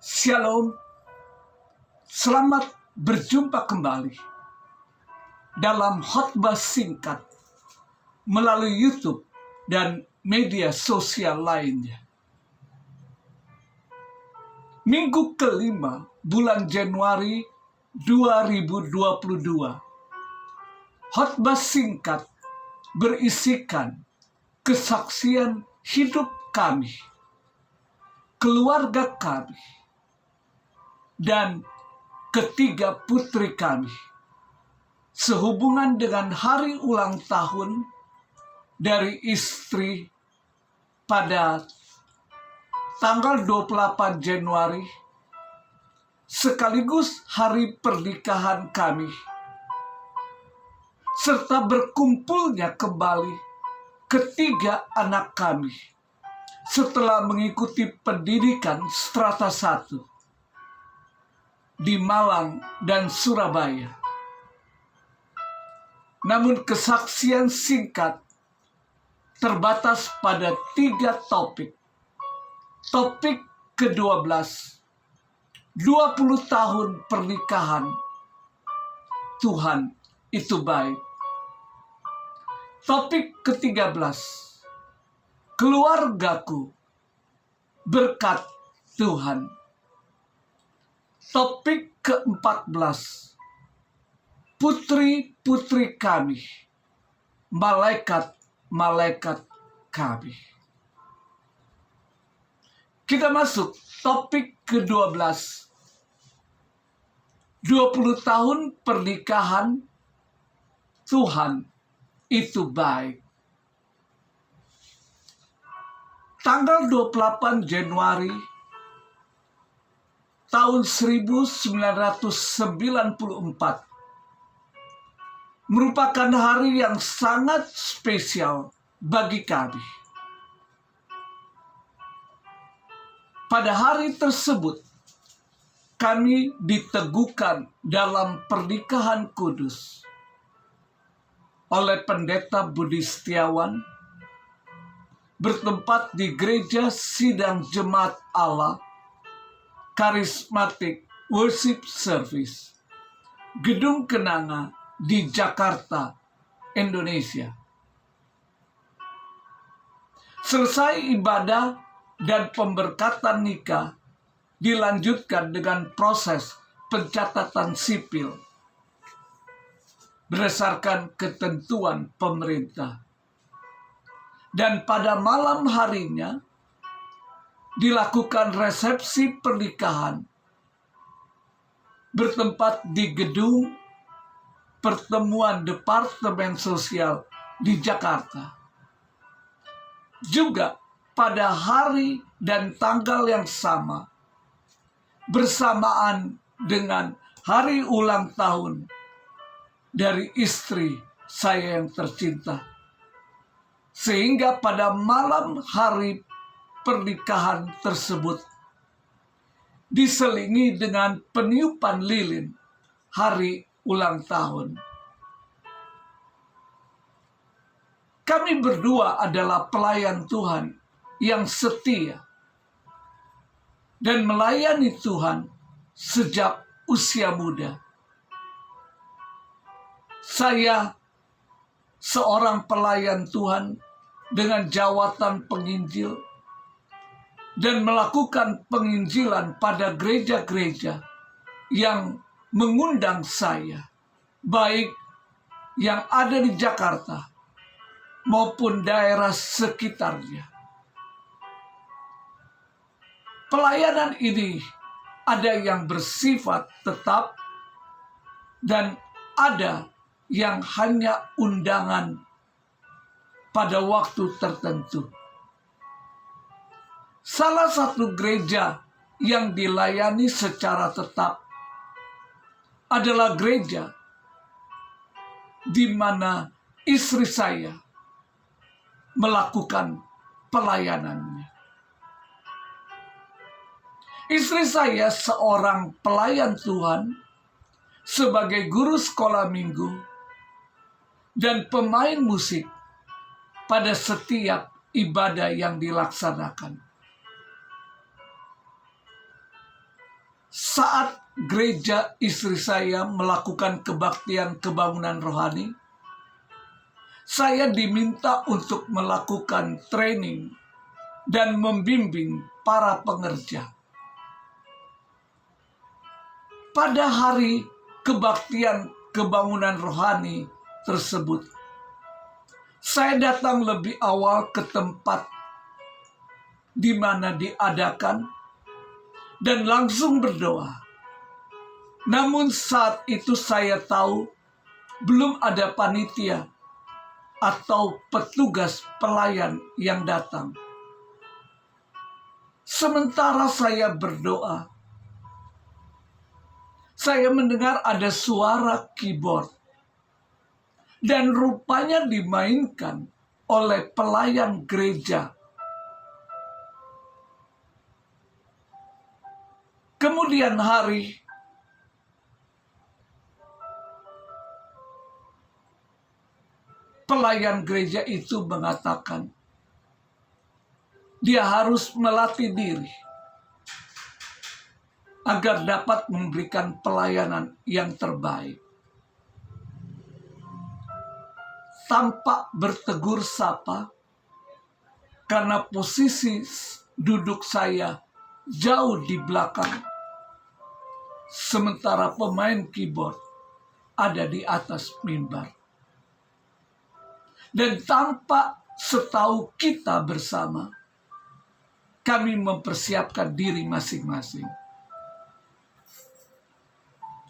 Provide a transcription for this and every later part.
Shalom, selamat berjumpa kembali dalam khotbah singkat melalui YouTube dan media sosial lainnya. Minggu kelima bulan Januari 2022. Khotbah singkat berisikan kesaksian hidup kami, keluarga kami, dan ketiga putri kami sehubungan dengan hari ulang tahun dari istri pada tanggal 28 Januari sekaligus hari pernikahan kami, serta berkumpulnya kembali ketiga anak kami setelah mengikuti pendidikan strata 1 di Malang dan Surabaya. Namun kesaksian singkat terbatas pada 3 topik. Topik ke-12, 20 tahun pernikahan, Tuhan itu baik. Topik ke-13, keluargaku, berkat Tuhan. Topik ke-14, putri-putri kami, malaikat-malaikat kami. Kita masuk topik ke-12, 20 tahun pernikahan, Tuhan itu baik. Tanggal 28 Januari tahun 1994 merupakan hari yang sangat spesial bagi kami. Pada hari tersebut, kami diteguhkan dalam pernikahan kudus oleh Pendeta Budi Setiawan, bertempat di Gereja Sidang Jemaat Allah Charismatic Worship Service, Gedung Kenanga di Jakarta, Indonesia. Selesai ibadah dan pemberkatan nikah dilanjutkan dengan proses pencatatan sipil berdasarkan ketentuan pemerintah. Dan pada malam harinya dilakukan resepsi pernikahan bertempat di gedung pertemuan Departemen Sosial di Jakarta. Juga pada hari dan tanggal yang sama, bersamaan dengan hari ulang tahun dari istri saya yang tercinta. Sehingga pada malam hari pernikahan tersebut diselingi dengan peniupan lilin hari ulang tahun. Kami berdua adalah pelayan Tuhan yang setia dan melayani Tuhan sejak usia muda. Saya seorang pelayan Tuhan dengan jawatan penginjil dan melakukan penginjilan pada gereja-gereja yang mengundang saya, baik yang ada di Jakarta maupun daerah sekitarnya. Pelayanan ini ada yang bersifat tetap dan ada yang hanya undangan pada waktu tertentu. Salah satu gereja yang dilayani secara tetap adalah gereja di mana istri saya melakukan pelayanannya. Istri saya seorang pelayan Tuhan sebagai guru sekolah minggu dan pemain musik pada setiap ibadah yang dilaksanakan. saat gereja istri saya melakukan kebaktian kebangunan rohani, saya diminta untuk melakukan training dan membimbing para pengerja. Pada hari kebaktian kebangunan rohani tersebut, saya datang lebih awal ke tempat di mana diadakan dan langsung berdoa. Namun saat itu saya tahu belum ada panitia atau petugas pelayan yang datang. Sementara saya berdoa, saya mendengar ada suara keyboard dan rupanya dimainkan oleh pelayan gereja. Kemudian hari pelayan gereja itu mengatakan dia harus melatih diri agar dapat memberikan pelayanan yang terbaik. Tanpa bertegur sapa, karena posisi duduk saya jauh di belakang, sementara pemain keyboard ada di atas mimbar. Dan tanpa setahu kita bersama, kami mempersiapkan diri masing-masing.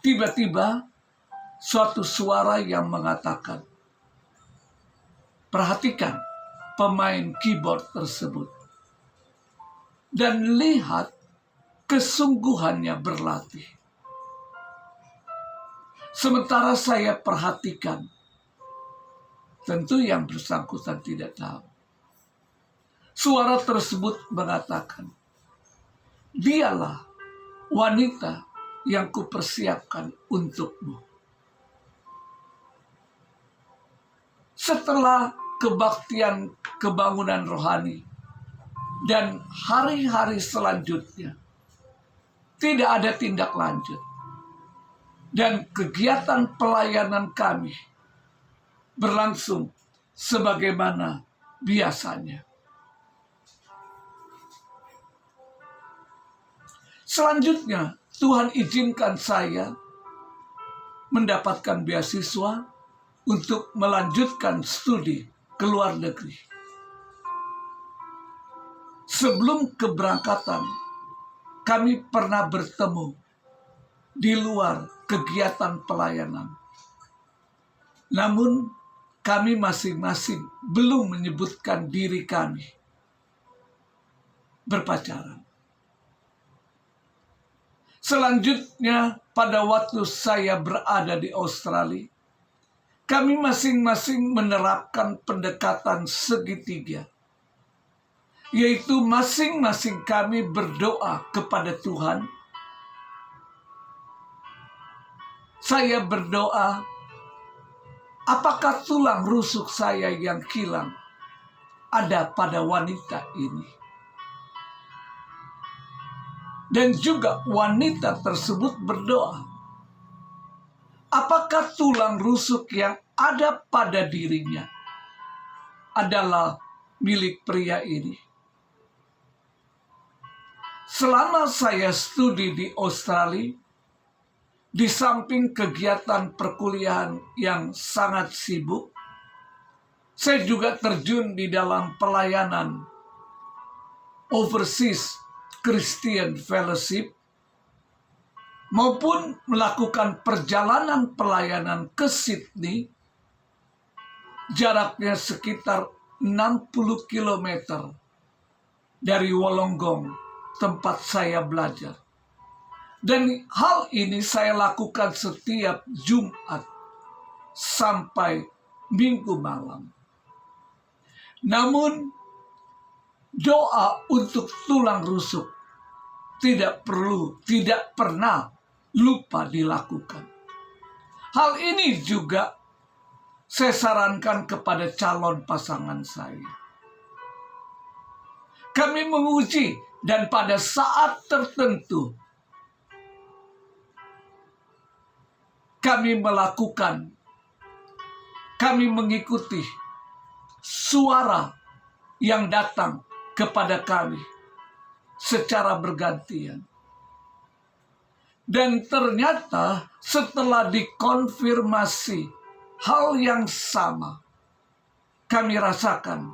Tiba-tiba suatu suara yang mengatakan, perhatikan pemain keyboard tersebut dan lihat kesungguhannya berlatih. Sementara saya perhatikan, tentu yang bersangkutan tidak tahu. Suara tersebut mengatakan, dialah wanita yang kupersiapkan untukmu. Setelah kebaktian kebangunan rohani dan hari-hari selanjutnya, tidak ada tindak lanjut. Dan kegiatan pelayanan kami berlangsung sebagaimana biasanya. Selanjutnya, Tuhan izinkan saya mendapatkan beasiswa untuk melanjutkan studi ke luar negeri. Sebelum keberangkatan, kami pernah bertemu di luar kegiatan pelayanan. Namun, kami masing-masing belum menyebutkan diri kami berpacaran. Selanjutnya, pada waktu saya berada di Australia, kami masing-masing menerapkan pendekatan segitiga, yaitu masing-masing kami berdoa kepada Tuhan. Saya berdoa, apakah tulang rusuk saya yang hilang ada pada wanita ini? Dan juga wanita tersebut berdoa, apakah tulang rusuk yang ada pada dirinya adalah milik pria ini? Selama saya studi di Australia, di samping kegiatan perkuliahan yang sangat sibuk, saya juga terjun di dalam pelayanan Overseas Christian Fellowship maupun melakukan perjalanan pelayanan ke Sydney, jaraknya sekitar 60 km dari Wollongong, tempat saya belajar. Dan hal ini saya lakukan setiap Jumat sampai Minggu malam. Namun, doa untuk tulang rusuk tidak pernah lupa dilakukan. Hal ini juga saya sarankan kepada calon pasangan saya. Kami menguji dan pada saat tertentu kami mengikuti suara yang datang kepada kami secara bergantian. Dan ternyata setelah dikonfirmasi hal yang sama kami rasakan.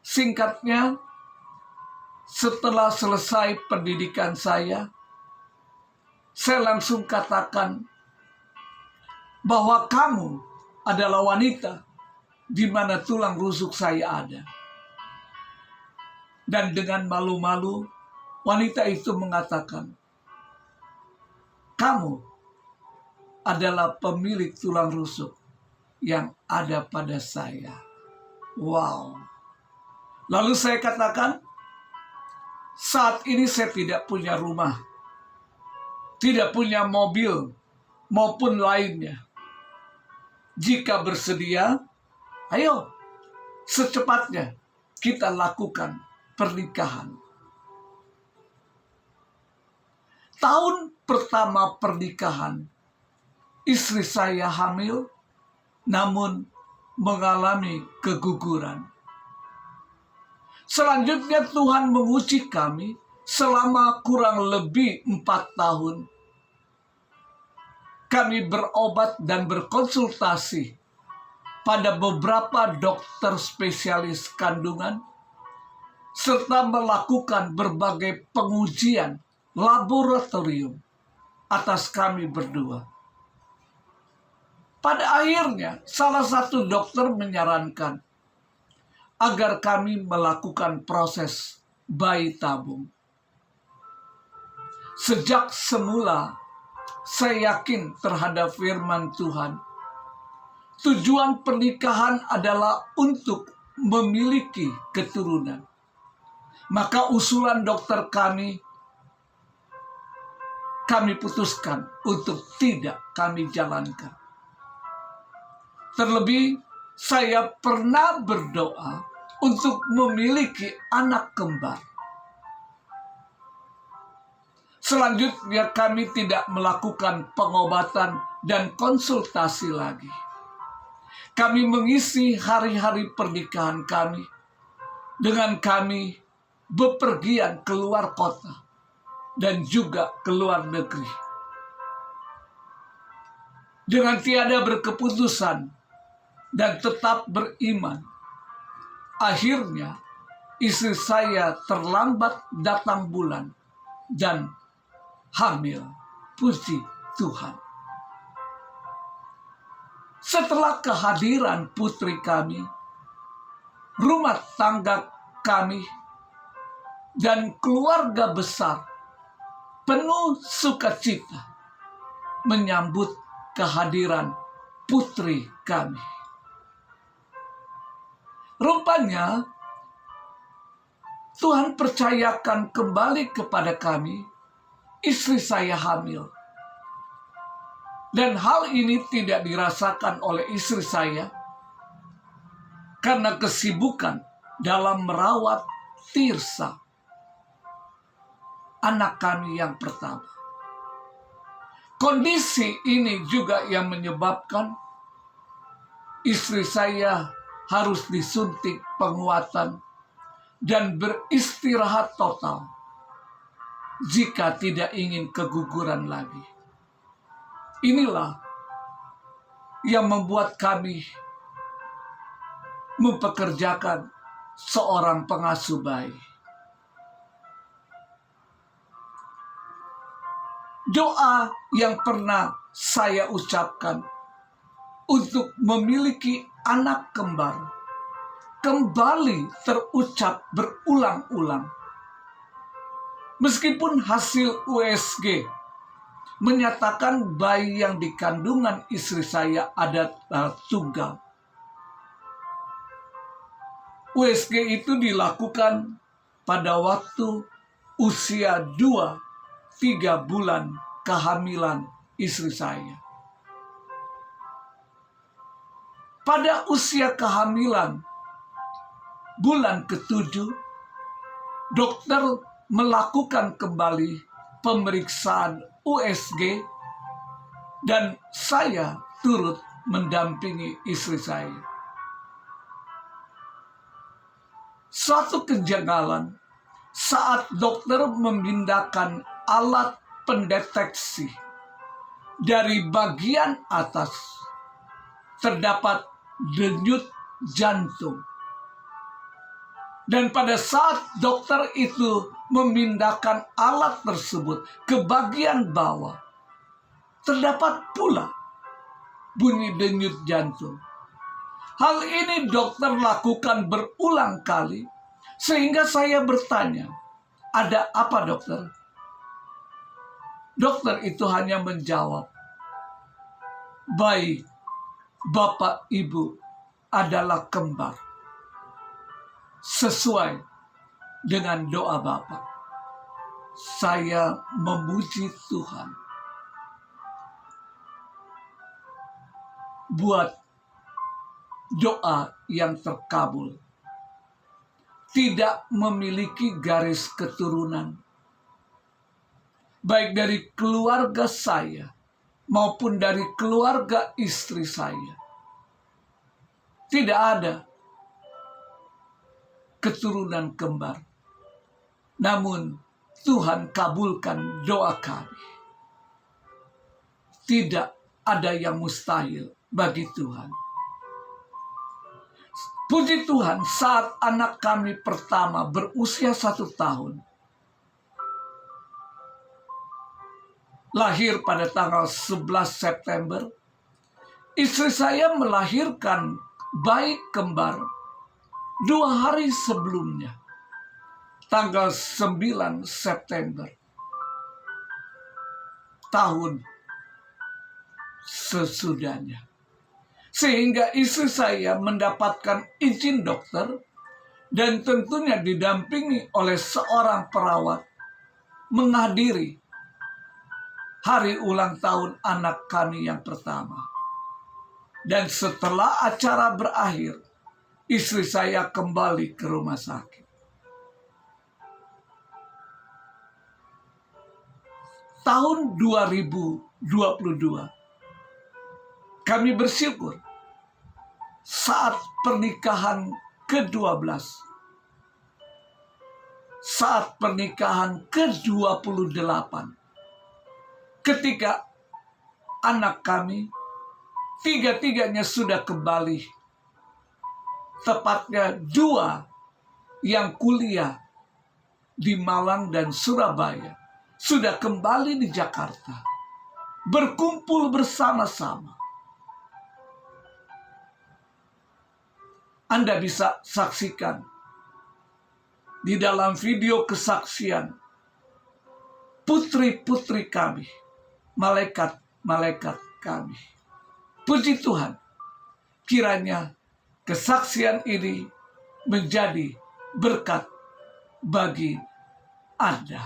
Singkatnya, setelah selesai pendidikan saya langsung katakan bahwa kamu adalah wanita di mana tulang rusuk saya ada. Dan dengan malu-malu, wanita itu mengatakan, kamu adalah pemilik tulang rusuk yang ada pada saya. Wow. Lalu saya katakan, saat ini saya tidak punya rumah, tidak punya mobil, maupun lainnya. Jika bersedia, ayo secepatnya kita lakukan pernikahan. Tahun pertama pernikahan, istri saya hamil, namun mengalami keguguran. Selanjutnya Tuhan menguji kami selama kurang lebih 4 tahun. Kami berobat dan berkonsultasi pada beberapa dokter spesialis kandungan, serta melakukan berbagai pengujian laboratorium atas kami berdua. Pada akhirnya, salah satu dokter menyarankan agar kami melakukan proses bayi tabung. Sejak semula, saya yakin terhadap firman Tuhan. Tujuan pernikahan adalah untuk memiliki keturunan. Maka usulan dokter kami putuskan untuk tidak kami jalankan. Terlebih, saya pernah berdoa untuk memiliki anak kembar. Selanjutnya kami tidak melakukan pengobatan dan konsultasi lagi. Kami mengisi hari-hari pernikahan kami dengan kami bepergian keluar kota dan juga keluar negeri. Dengan tiada berkeputusan dan tetap beriman, akhirnya istri saya terlambat datang bulan dan hamil. Puji Tuhan. Setelah kehadiran putri kami, rumah tangga kami dan keluarga besar penuh sukacita menyambut kehadiran putri kami. Rupanya Tuhan percayakan kembali kepada kami, istri saya hamil. Dan hal ini tidak dirasakan oleh istri saya karena kesibukan dalam merawat Tirsa, anak kami yang pertama. Kondisi ini juga yang menyebabkan istri saya harus disuntik penguatan dan beristirahat total jika tidak ingin keguguran lagi. Inilah yang membuat kami mempekerjakan seorang pengasuh bayi. Doa yang pernah saya ucapkan untuk memiliki anak kembar kembali terucap berulang-ulang. Meskipun hasil USG menyatakan bayi yang di kandungan istri saya adalah tunggal. USG itu dilakukan pada waktu usia 2-3 bulan kehamilan istri saya. Pada usia kehamilan bulan ke-7, dokter melakukan kembali pemeriksaan USG dan saya turut mendampingi istri saya. Suatu kejanggalan saat dokter memindahkan alat pendeteksi dari bagian atas, terdapat denyut jantung. Dan pada saat dokter itu memindahkan alat tersebut ke bagian bawah, terdapat pula bunyi denyut jantung. Hal ini dokter lakukan berulang kali, sehingga saya bertanya, "Ada apa, dokter?" Dokter itu hanya menjawab, "Baik, Bapak Ibu adalah kembar. Sesuai dengan doa Bapak." Saya memuji Tuhan buat doa yang terkabul, tidak memiliki garis keturunan, baik dari keluarga saya maupun dari keluarga istri saya. Tidak ada keturunan kembar. Namun Tuhan kabulkan doa kami. Tidak ada yang mustahil bagi Tuhan. Puji Tuhan, saat anak kami pertama berusia 1 tahun, lahir pada tanggal 11 September, istri saya melahirkan bayi kembar 2 hari sebelumnya, tanggal 9 September tahun sesudahnya. Sehingga istri saya mendapatkan izin dokter dan tentunya didampingi oleh seorang perawat menghadiri hari ulang tahun anak kami yang pertama. Dan setelah acara berakhir, istri saya kembali ke rumah sakit. Tahun 2022, kami bersyukur saat pernikahan ke-12, saat pernikahan ke-28, ketika anak kami tiga-tiganya sudah kembali, tepatnya 2 yang kuliah di Malang dan Surabaya, sudah kembali di Jakarta, berkumpul bersama-sama. Anda bisa saksikan di dalam video kesaksian putri-putri kami, malaikat-malaikat kami. Puji Tuhan, kiranya kesaksian ini menjadi berkat bagi Anda.